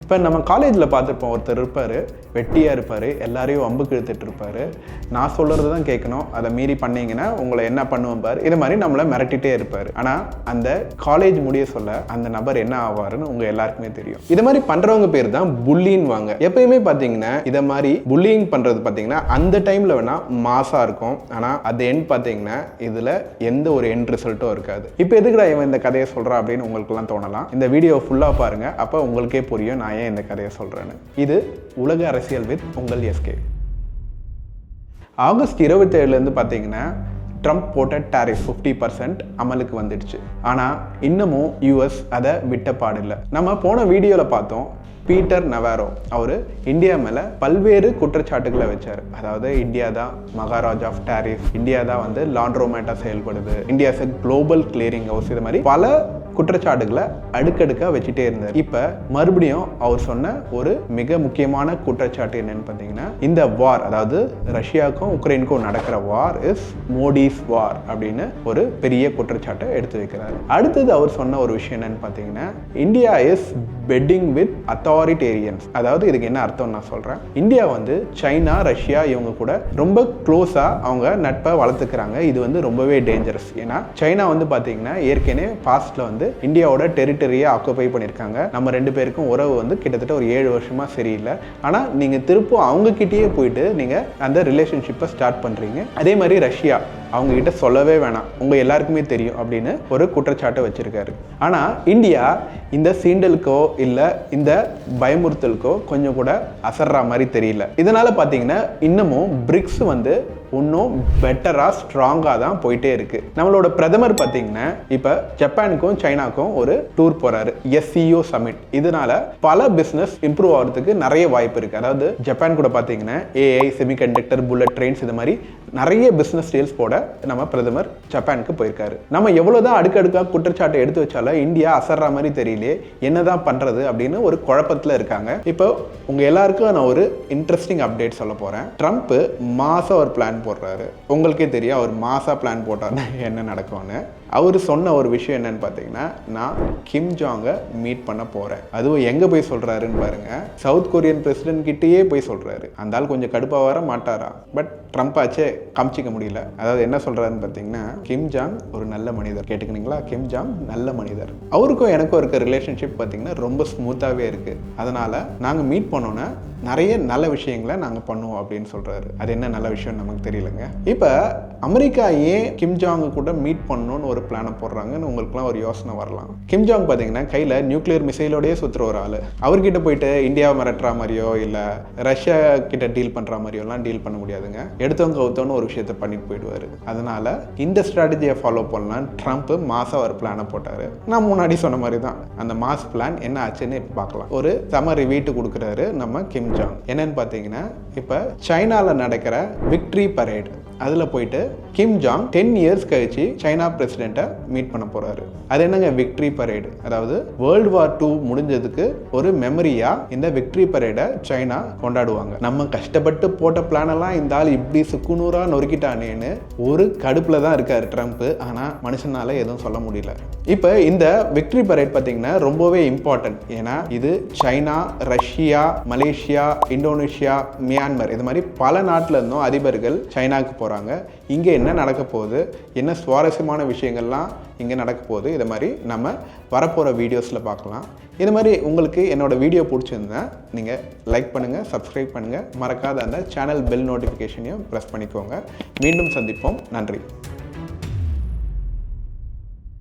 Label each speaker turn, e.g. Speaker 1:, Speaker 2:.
Speaker 1: இப்போ நம்ம காலேஜில் பார்த்துருப்போம், ஒருத்தர் இருப்பார், வெட்டியாக இருப்பார், எல்லாரையும் வம்புக்கு இழுத்துட்டு இருப்பார். நான் சொல்கிறது தான் கேட்கணும், அதை மீறி பண்ணீங்கன்னா உங்களை என்ன பண்ணுவேன் பார், இது மாதிரி நம்மளை மிரட்டிகிட்டே இருப்பார். ஆனால் அந்த காலேஜ் முடிய சொல்ல அந்த நபர் என்ன ஆவாருன்னு உங்கள் எல்லாருக்குமே தெரியும். இது மாதிரி பண்ணுறவங்க பேர் தான் புல்லின்னு வாங்க. எப்பயுமே பார்த்தீங்கன்னா இதை மாதிரி புல்லிங் பண்ணுறது பார்த்தீங்கன்னா அந்த டைமில் வேணால் மாசாக இருக்கும், ஆனால் அது எண்ட் பார்த்தீங்கன்னா இதில் எந்த ஒரு எண்ட் ரிசல்ட்டும் இருக்காது. இப்போ எதுக்குடா இவன் இந்த கதையை சொல்கிறான் அப்படின்னு உங்களுக்குலாம் தோணலாம். இந்த வீடியோ ஃபுல்லாக பாருங்கள், அப்போ உங்களுக்கே புரியும் நான் ஏன் இந்த கதையை சொல்கிறேன்னு. இது உலக அரசியல் வித் உங்கள் எஸ்கே. ஆகஸ்ட் 27 பார்த்தீங்கன்னா ட்ரம்ப் போட்ட டாரிஃப் 50% அமலுக்கு வந்துடுச்சு. ஆனால் இன்னமும் யூஎஸ் அதை விட்ட பாடில்லை. நம்ம போன வீடியோவில் பார்த்தோம், பீட்டர் நவாரோ அவர் இந்தியா மேலே பல்வேறு குற்றச்சாட்டுகளை வச்சார். அதாவது இந்தியா தான் மகாராஜ் ஆஃப் டாரிஃப், இந்தியா தான் வந்து லாண்ட்ரோமேட்டாக செயல்படுது, India is global clearing house, இது மாதிரி பல குற்றச்சாட்டுகளை அடுக்கடுக்காக வச்சுட்டே இருந்தார். இப்போ மறுபடியும் அவர் சொன்ன ஒரு மிக முக்கியமான குற்றச்சாட்டு என்னன்னு பார்த்தீங்கன்னா, இந்த வார், அதாவது ரஷ்யாவுக்கும் உக்ரைனுக்கும் நடக்கிற வார் இஸ் மோடிஸ் வார் அப்படின்னு ஒரு பெரிய குற்றச்சாட்டை எடுத்து வைக்கிறார். அடுத்தது அவர் சொன்ன ஒரு விஷயம் என்னன்னு பார்த்தீங்கன்னா, இந்தியா இஸ் பெட்டிங் வித் அத்தாரிட்டேரியன்ஸ். அதாவது இதுக்கு என்ன அர்த்தம் நான் சொல்கிறேன். இந்தியா வந்து சைனா, ரஷ்யா இவங்க கூட ரொம்ப க்ளோஸாக அவங்க நட்பை வளர்த்துக்கிறாங்க. இது வந்து ரொம்பவே டேஞ்சரஸ். ஏன்னா சைனா வந்து பார்த்தீங்கன்னா ஏற்கனவே பாஸ்ட்ல வந்து இந்தியாவோட டெரிட்டரியை ஆக்குபை பண்ணியிருக்காங்க. நம்ம ரெண்டு பேருக்கும் உறவு வந்து கிட்டத்தட்ட ஒரு 7 வருஷமா சரியில்லை. ஆனால் நீங்கள் திருப்பும் அவங்க கிட்டேயே போயிட்டு நீங்கள் அந்த ரிலேஷன்ஷிப்பை ஸ்டார்ட் பண்ணுறீங்க. அதே மாதிரி ரஷ்யா அவங்க கிட்ட சொல்லவே வேணாம், உங்க எல்லாருக்குமே தெரியும் அப்படின்னு ஒரு குற்றச்சாட்டை வச்சிருக்காரு. ஆனால் இந்தியா இந்த சீண்டலுக்கோ இல்லை இந்த பயமுறுத்தலுக்கோ கொஞ்சம் கூட அசர்ற மாதிரி தெரியல. இதனால பார்த்தீங்கன்னா இன்னமும் பிரிக்ஸ் வந்து இன்னும் பெட்டராக ஸ்ட்ராங்காக தான் போயிட்டே இருக்கு. நம்மளோட பிரதமர் பார்த்தீங்கன்னா இப்போ ஜப்பானுக்கும் சைனாக்கும் ஒரு டூர் போறாரு, SCO சமிட். இதனால பல பிஸ்னஸ் இம்ப்ரூவ் ஆகிறதுக்கு நிறைய வாய்ப்பு இருக்கு. அதாவது ஜப்பான் கூட பார்த்தீங்கன்னா AI, செமிகண்டக்டர், புல்லட் ட்ரெயின்ஸ், இது மாதிரி நிறைய பிஸ்னஸ் டீல்ஸ் போட நம்ம பிரதமர் ஜப்பானுக்கு போயிருக்காரு. நம்ம எவ்வளவுதான் அடுக்கடுக்காக குற்றச்சாட்டை எடுத்து வச்சாலும் இந்தியா அசர்ற மாதிரி தெரியலையே, என்னதான் பண்றது அப்படின்னு ஒரு குழப்பத்தில் இருக்காங்க. இப்போ உங்க எல்லாருக்கும் நான் ஒரு இன்ட்ரெஸ்டிங் அப்டேட் சொல்ல போறேன். ட்ரம்ப் மாசம் ஒரு பிளான் போடுறாரு. உங்களுக்கே தெரியும் அவர் மாசா பிளான் போட்டார்னா என்ன நடக்கும்னு. அவர் சொன்ன ஒரு விஷயம் என்னன்னு பார்த்தீங்கன்னா, நான் கிம் ஜாங்கை மீட் பண்ண போகிறேன். அதுவும் எங்கே போய் சொல்கிறாருன்னு பாருங்க, சவுத் கொரியன் பிரசிடென்ட் கிட்டேயே போய் சொல்கிறாரு. அந்த ஆள் கொஞ்சம் கடுப்பாக வர மாட்டாரா, பட் ட்ரம்ப் ஆச்சே காமிச்சிக்க முடியல. அதாவது என்ன சொல்கிறாருன்னு பார்த்தீங்கன்னா, கிம் ஜாங் ஒரு நல்ல மனிதர். கேட்டுக்கினீங்களா, கிம் ஜாங் நல்ல மனிதர். அவருக்கும் எனக்கும் இருக்க ரிலேஷன்ஷிப் பார்த்தீங்கன்னா ரொம்ப ஸ்மூத்தாகவே இருக்குது. அதனால் நாங்கள் மீட் பண்ணோன்னா நிறைய நல்ல விஷயங்களை நாங்கள் பண்ணுவோம் அப்படின்னு சொல்கிறாரு. அது என்ன நல்ல விஷயம் நமக்கு தெரியலங்க. இப்போ அமெரிக்கா ஏன் கிம் ஜாங் கூட மீட் பண்ணணும்னு ஒரு பிளானை போடுறாங்கன்னு உங்களுக்குலாம் ஒரு யோசனை வரலாம். கிம் ஜாங் பார்த்தீங்கன்னா கையில் நியூக்ளியர் மிசைலோடய சுற்றுற ஒரு ஆள். அவர்கிட்ட போயிட்டு இந்தியாவை மிரட்டுற மாதிரியோ இல்லை ரஷ்யா கிட்ட டீல் பண்ணுற மாதிரியோலாம் டீல் பண்ண முடியாதுங்க. எடுத்தவங்க கவுத்தவன்னு ஒரு விஷயத்த பண்ணிட்டு போயிடுவார். அதனால இந்த ஸ்ட்ராட்டஜியை ஃபாலோ பண்ணலாம் ட்ரம்ப் மாசம் ஒரு பிளானை போட்டார். நான் முன்னாடி சொன்ன மாதிரி தான் அந்த மாஸ் பிளான் என்ன ஆச்சுன்னு இப்போ பார்க்கலாம். ஒரு சமரி வீட்டு கொடுக்குறாரு நம்ம கிம் ஜாங். என்னன்னு பார்த்தீங்கன்னா, இப்போ சைனாவில் நடக்கிற விக்டரி பரேட் அதில் போயிட்டு கிம் ஜாங் 10 இயர்ஸ் கழிச்சு சைனா பிரசிடென்ட்டை மீட் பண்ண போறாரு. அது என்னங்க விக்டரி பரேடு, அதாவது வேர்ல்டு வார் 2 முடிஞ்சதுக்கு ஒரு மெமரியா இந்த விக்டரி பரேடை சைனா கொண்டாடுவாங்க. நம்ம கஷ்டப்பட்டு போட்ட பிளான் எல்லாம் இந்த ஆள் இப்படி சுக்குநூறா நொறுக்கிட்டானேன்னு ஒரு கடுப்புல தான் இருக்காரு ட்ரம்ப். ஆனா மனுஷனால எதுவும் சொல்ல முடியல. இப்போ இந்த விக்டரி பரேட் பார்த்தீங்கன்னா ரொம்பவே இம்பார்ட்டன்ட். ஏன்னா இது China, Russia, Malaysia, Indonesia, Myanmar, இது மாதிரி பல நாட்டில் இருந்தும் அதிபர்கள் சைனாவுக்கு போகிறாங்க. இங்கே என்ன நடக்க போகுது, என்ன சுவாரஸ்யமான விஷயங்கள்லாம் இங்கே நடக்க போகுது, இது மாதிரி நம்ம வரப்போகிற வீடியோஸில் பார்க்கலாம். இது மாதிரி உங்களுக்கு என்னோடய வீடியோ பிடிச்சிருந்தா நீங்கள் லைக் பண்ணுங்கள், சப்ஸ்கிரைப் பண்ணுங்கள், மறக்காத அந்த சேனல் பெல் நோட்டிஃபிகேஷனையும் ப்ரெஸ் பண்ணிக்கோங்க. மீண்டும் சந்திப்போம். நன்றி.